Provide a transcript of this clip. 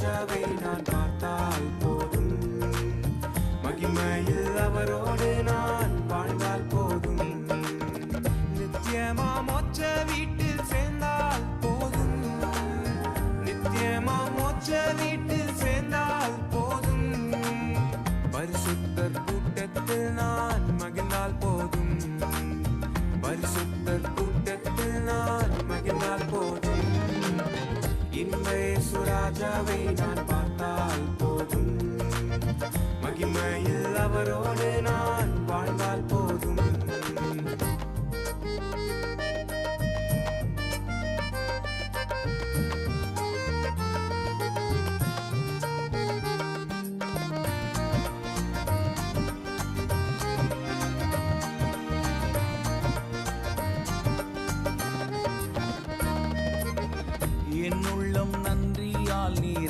ராஜாவை நான் பார்த்தால் போதும், மகிமையில் அவரோடு நான் வாழ்ந்தால் போதும், நித்தியமா மோட்ச வீட்டில் சேர்ந்தால் போதும், நித்தியமா மோட்ச வீட்டில் சேர்ந்தால் போதும், பரிசுத்தர் கூட்டத்தில் நான் மகிழ்ந்தால் போதும், பரிசுத்தர் கூட்டத்தில் நான் மகிழ்ந்தால் போதும், இன்ப இயேசு ராஜாவை நான்